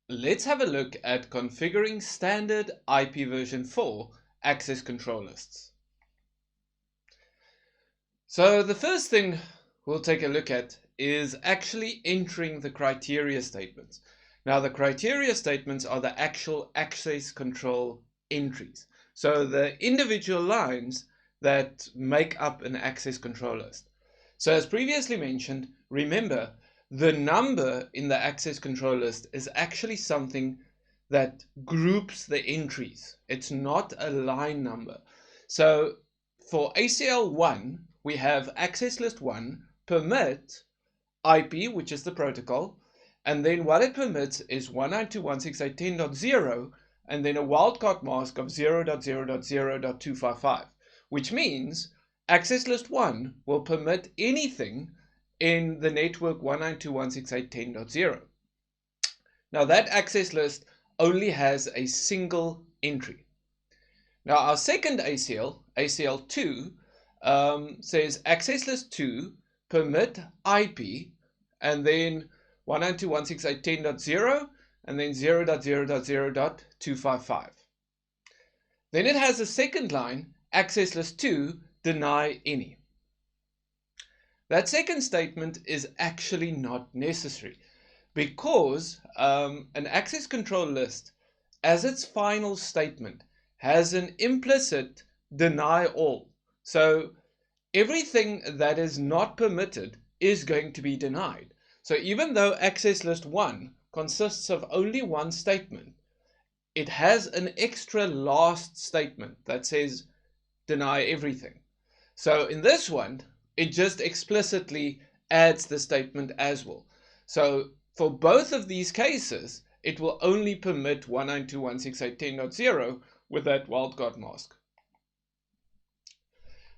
let's have a look at configuring standard IPv4 access control lists. So the first thing we'll take a look at is actually entering the criteria statements. Now the criteria statements are the actual access control entries. So the individual lines that make up an access control list. So as previously mentioned, remember the number in the access control list is actually something that groups the entries. It's not a line number. So for ACL 1, we have access list 1 permit IP, which is the protocol, and then what it permits is 192.168.10.0 and then a wildcard mask of 0.0.0.255, which means access list 1 will permit anything in the network 192.168.10.0. Now that access list only has a single entry. Now our second ACL, ACL2, says access list 2 permit IP and then 192.168.10.0 and then 0.0.0.255. Then it has a second line, access list 2 deny any. That second statement is actually not necessary because an access control list as its final statement has an implicit deny all. So everything that is not permitted is going to be denied. So even though access list 1 consists of only one statement, it has an extra last statement that says deny everything. So in this one, it just explicitly adds the statement as well. So for both of these cases, it will only permit 192.168.10.0 with that wildcard mask.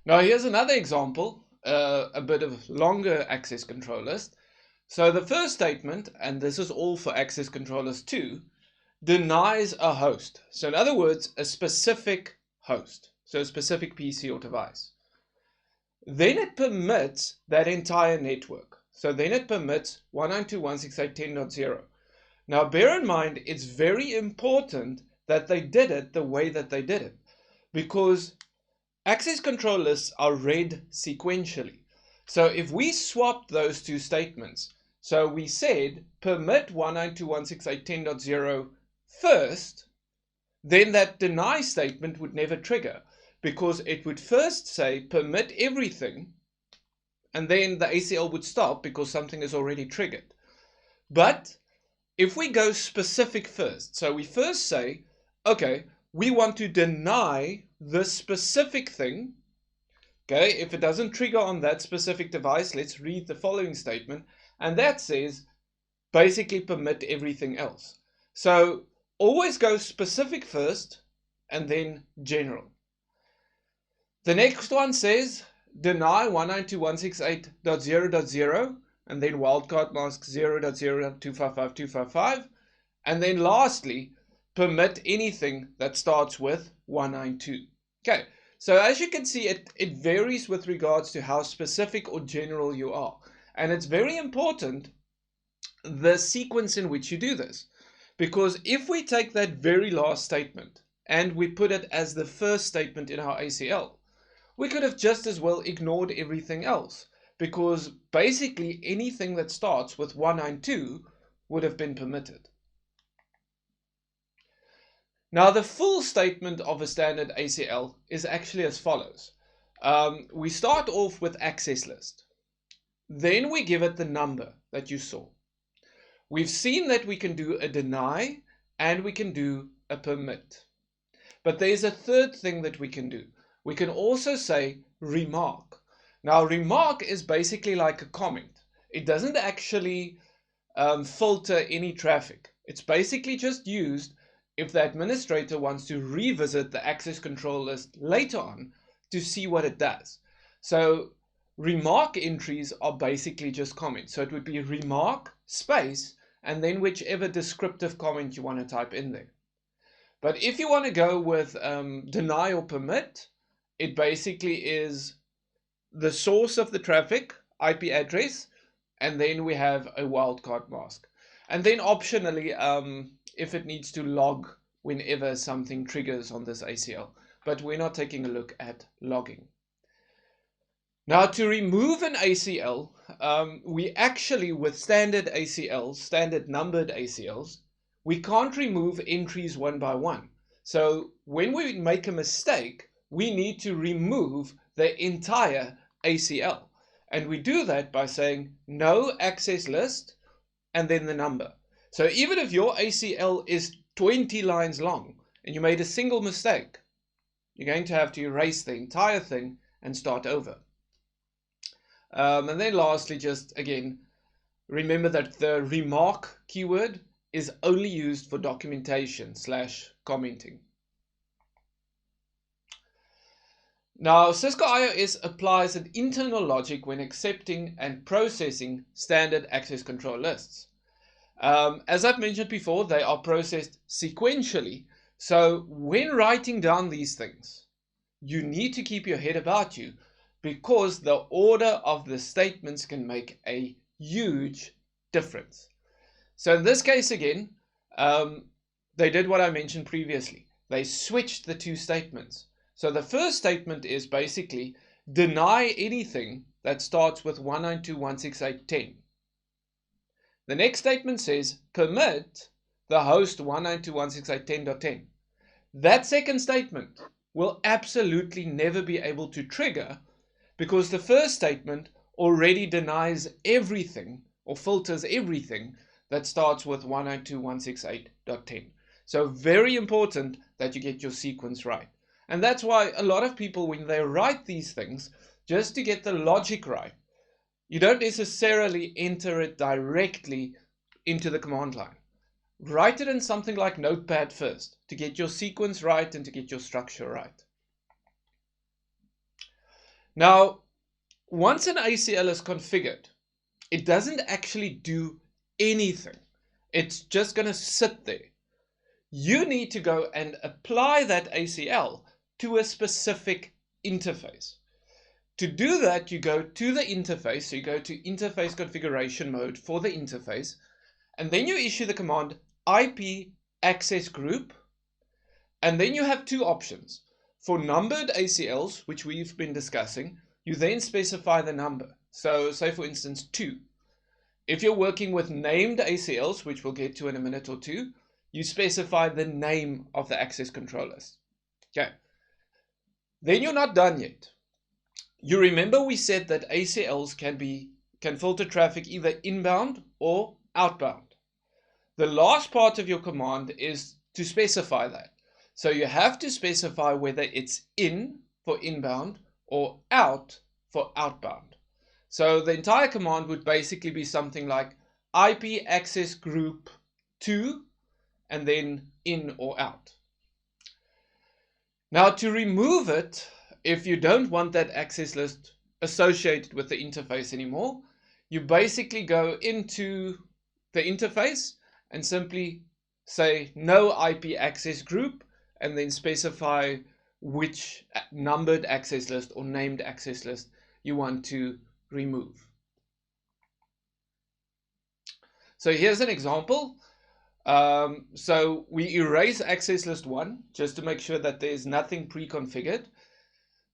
Now here's another example, a bit of longer access control list. So the first statement, and this is all for access control list 2, denies a host. So in other words, a specific host, so a specific PC or device. Then it permits that entire network. So then it permits 192.168.10.0. Now bear in mind, it's very important that they did it the way that they did it, because access control lists are read sequentially. So if we swapped those two statements, so we said permit 192.168.10.0 first, then that deny statement would never trigger, because it would first say permit everything, and then the ACL would stop because something is already triggered. But if we go specific first, so we first say, okay, we want to deny this specific thing. Okay, if it doesn't trigger on that specific device, let's read the following statement, and that says basically permit everything else. So always go specific first and then general. The next one says deny 192.168.0.0 and then wildcard mask 0.0.255.255, and then lastly permit anything that starts with 192. Okay, so as you can see, it varies with regards to how specific or general you are, and it's very important the sequence in which you do this, because if we take that very last statement and we put it as the first statement in our ACL, we could have just as well ignored everything else, because basically anything that starts with 192 would have been permitted. Now the full statement of a standard ACL is actually as follows. We start off with access list. Then we give it the number that you saw. We've seen that we can do a deny and we can do a permit. But there's a third thing that we can do. We can also say remark. Now remark is basically like a comment. It doesn't actually filter any traffic. It's basically just used if the administrator wants to revisit the access control list later on to see what it does. So remark entries are basically just comments. So it would be remark space and then whichever descriptive comment you want to type in there. But if you want to go with deny or permit, it basically is the source of the traffic, IP address, and then we have a wildcard mask. And then optionally, if it needs to log whenever something triggers on this ACL. But we're not taking a look at logging. Now, to remove an ACL, we actually, with standard ACLs, standard numbered ACLs, we can't remove entries one by one. So when we make a mistake, we need to remove the entire ACL. And we do that by saying no access list and then the number. So even if your ACL is 20 lines long and you made a single mistake, you're going to have to erase the entire thing and start over. And then lastly, just again, remember that the remark keyword is only used for documentation / commenting. Now, Cisco IOS applies an internal logic when accepting and processing standard access control lists. As I've mentioned before, they are processed sequentially. So when writing down these things, you need to keep your head about you, because the order of the statements can make a huge difference. So in this case again, they did what I mentioned previously. They switched the two statements. So the first statement is basically deny anything that starts with 192.168.10. The next statement says permit the host 192.168.10.10. That second statement will absolutely never be able to trigger, because the first statement already denies everything or filters everything that starts with 192.168.10. So very important that you get your sequence right. And that's why a lot of people, when they write these things, just to get the logic right, you don't necessarily enter it directly into the command line. Write it in something like Notepad first to get your sequence right and to get your structure right. Now, once an ACL is configured, it doesn't actually do anything. It's just going to sit there. You need to go and apply that ACL to a specific interface. To do that, you go to the interface. So you go to interface configuration mode for the interface, and then you issue the command IP access group, and then you have two options. For numbered ACLs, which we've been discussing, you then specify the number. So say for instance 2. If you're working with named ACLs, which we'll get to in a minute or two, you specify the name of the access control list. Okay. Then you're not done yet. You remember we said that ACLs can filter traffic either inbound or outbound. The last part of your command is to specify that. So you have to specify whether it's in for inbound or out for outbound. So the entire command would basically be something like IP access group 2 and then in or out. Now, to remove it, if you don't want that access list associated with the interface anymore, you basically go into the interface and simply say no IP access group and then specify which numbered access list or named access list you want to remove. So here's an example. So we erase access list 1 just to make sure that there's nothing pre-configured.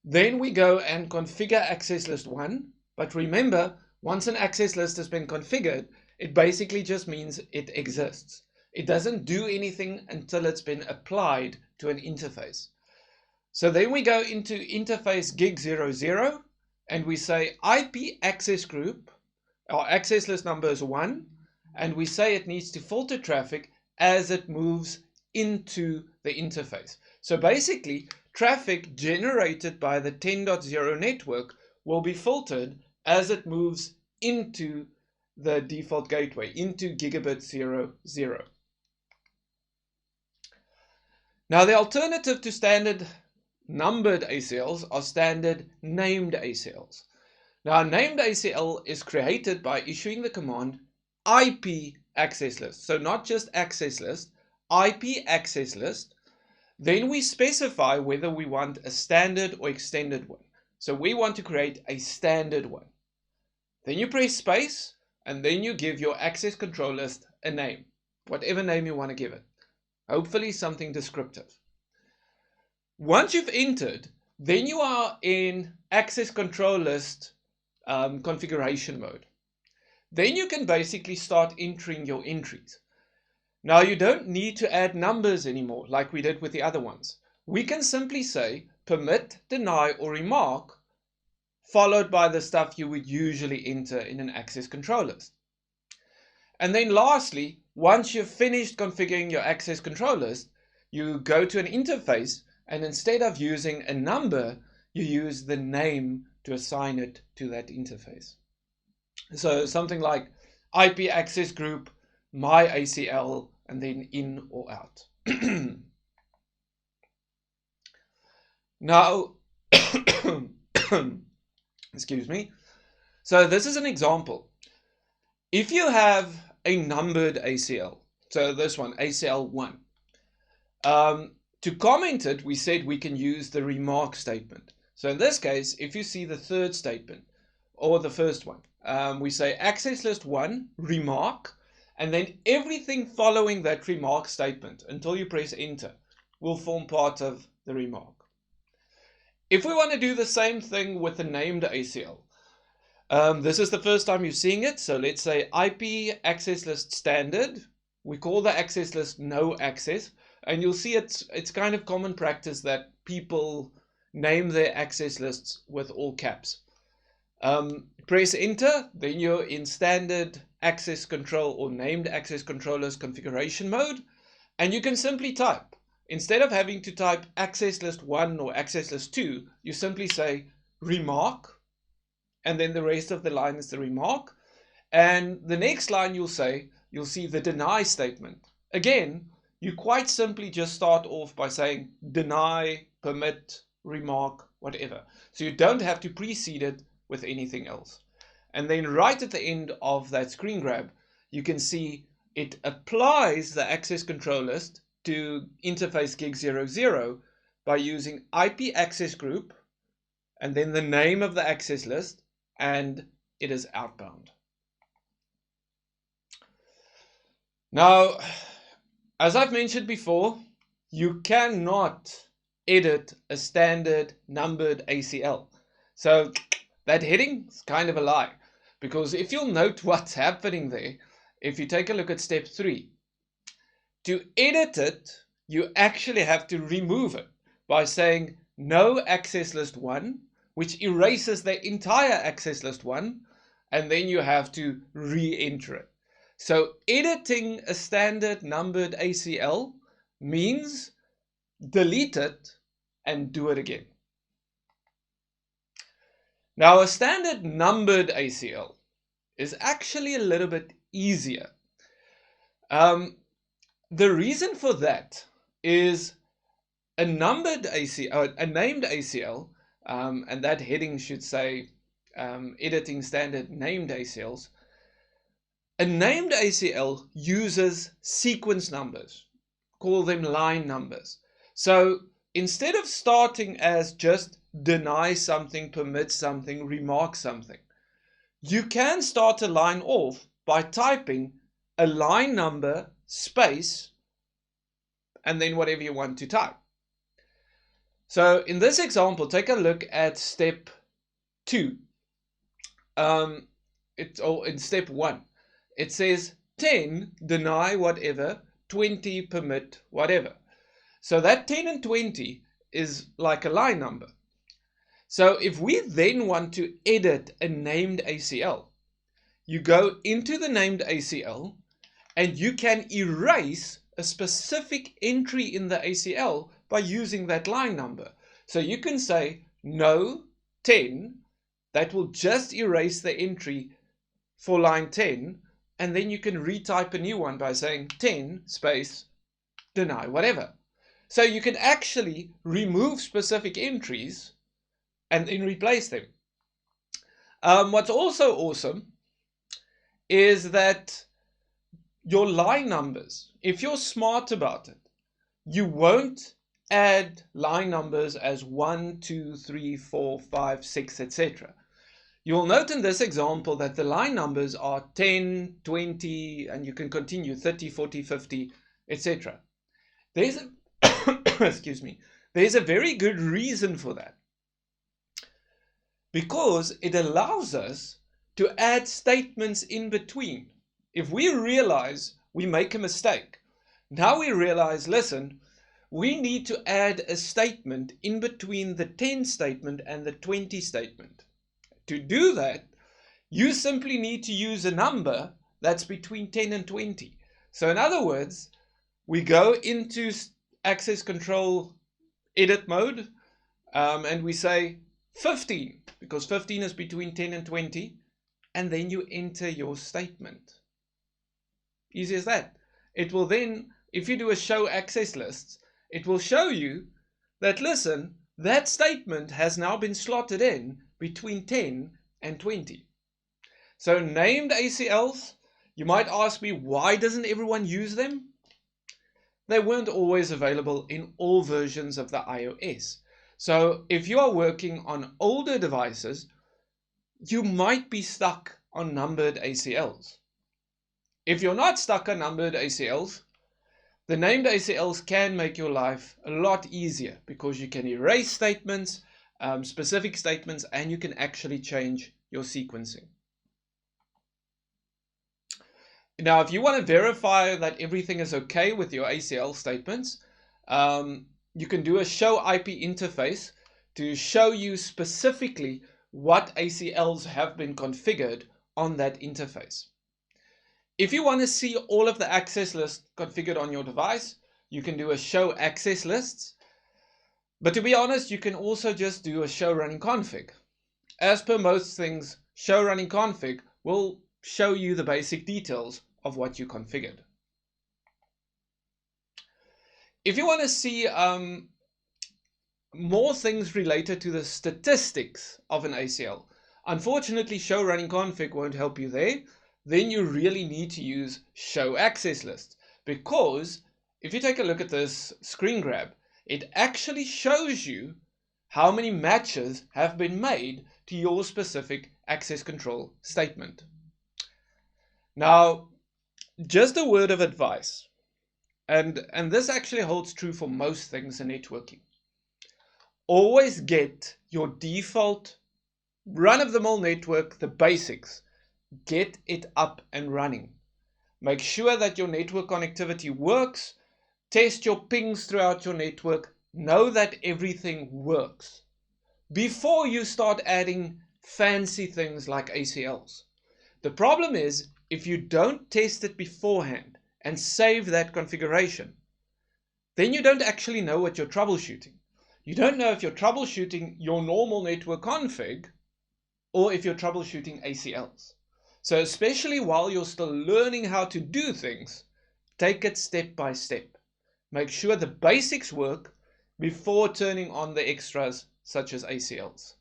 Then we go and configure access list 1. But remember, once an access list has been configured, it basically just means it exists. It doesn't do anything until it's been applied to an interface. So then we go into interface gig 00 and we say IP access group, our access list number is 1, and we say it needs to filter traffic as it moves into the interface. So basically, traffic generated by the 10.0 network will be filtered as it moves into the default gateway, into gigabit 00. Now, the alternative to standard numbered ACLs are standard named ACLs. Now, a named ACL is created by issuing the command IP access list. So not just access list, IP access list. Then we specify whether we want a standard or extended one. So we want to create a standard one. Then you press space and then you give your access control list a name, whatever name you want to give it. Hopefully something descriptive. Once you've entered, then you are in access control list configuration mode. Then you can basically start entering your entries. Now you don't need to add numbers anymore like we did with the other ones. We can simply say permit, deny, or remark, followed by the stuff you would usually enter in an access control list. And then lastly, once you've finished configuring your access control list, you go to an interface, and instead of using a number, you use the name to assign it to that interface. So something like IP access group, my ACL, and then in or out. Now, excuse me. So this is an example. If you have a numbered ACL, so this one, ACL 1, to comment it, we said we can use the remark statement. So in this case, if you see the third statement, or the first one, we say access list 1, remark, and then everything following that remark statement until you press enter will form part of the remark. If we want to do the same thing with the named ACL, this is the first time you're seeing it, so let's say IP access list standard. We call the access list no access, and you'll see it's kind of common practice that people name their access lists with all caps. Press enter, then you're in standard access control or named access controllers configuration mode, and you can simply type. Instead of having to type access list 1 or access list 2, you simply say remark, and then the rest of the line is the remark. And the next line you'll see the deny statement. Again, you quite simply just start off by saying deny, permit, remark, whatever. So you don't have to precede it with anything else. And then right at the end of that screen grab, you can see it applies the access control list to interface gig 00 by using IP access group and then the name of the access list, and it is outbound. Now, as I've mentioned before, you cannot edit a standard numbered ACL. So that heading is kind of a lie, because if you'll note what's happening there, if you take a look at step 3, to edit it, you actually have to remove it by saying no access list 1, which erases the entire access list 1, and then you have to re-enter it. So editing a standard numbered ACL means delete it and do it again. Now, a standard numbered ACL is actually a little bit easier. The reason for that is a numbered ACL, a named ACL, and that heading should say editing standard named ACLs. A named ACL uses sequence numbers, call them line numbers. So instead of starting as just deny something, permit something, remark something, you can start a line off by typing a line number, space, and then whatever you want to type. So in this example, take a look at step 2. In step 1, it says 10, deny whatever, 20, permit whatever. So that 10 and 20 is like a line number. So if we then want to edit a named ACL, you go into the named ACL and you can erase a specific entry in the ACL by using that line number. So you can say no 10, that will just erase the entry for line 10, and then you can retype a new one by saying 10 space deny whatever. So you can actually remove specific entries and then replace them. What's also awesome is that your line numbers, if you're smart about it, you won't add line numbers as 1, 2, 3, 4, 5, 6, etc. You'll note in this example that the line numbers are 10, 20, and you can continue 30, 40, 50, etc. There's a excuse me. There's a very good reason for that. Because it allows us to add statements in between. If we realize we make a mistake, now we realize, listen, we need to add a statement in between the 10 statement and the 20 statement. To do that, you simply need to use a number that's between 10 and 20. So in other words, we go into access control edit mode and we say 15, because 15 is between 10 and 20, and then you enter your statement. Easy as that. It will then, if you do a show access lists, it will show you that, listen, that statement has now been slotted in between 10 and 20. So named ACLs, you might ask me, why doesn't everyone use them? They weren't always available in all versions of the iOS. So if you are working on older devices, you might be stuck on numbered ACLs. If you're not stuck on numbered ACLs, the named ACLs can make your life a lot easier because you can erase statements, specific statements, and you can actually change your sequencing. Now, if you want to verify that everything is okay with your ACL statements, you can do a show IP interface to show you specifically what ACLs have been configured on that interface. If you want to see all of the access lists configured on your device, you can do a show access lists. But to be honest, you can also just do a show running config. As per most things, show running config will show you the basic details of what you configured. If you want to see more things related to the statistics of an ACL, unfortunately show running config won't help you there. Then you really need to use show access list, because if you take a look at this screen grab, it actually shows you how many matches have been made to your specific access control statement. Now, just a word of advice, and this actually holds true for most things in networking. Always get your default run-of-the-mill network, the basics. Get it up and running. Make sure that your network connectivity works. Test your pings throughout your network. Know that everything works before you start adding fancy things like ACLs. The problem is, if you don't test it beforehand and save that configuration, then you don't actually know what you're troubleshooting. You don't know if you're troubleshooting your normal network config or if you're troubleshooting ACLs. So especially while you're still learning how to do things, take it step by step. Make sure the basics work before turning on the extras such as ACLs.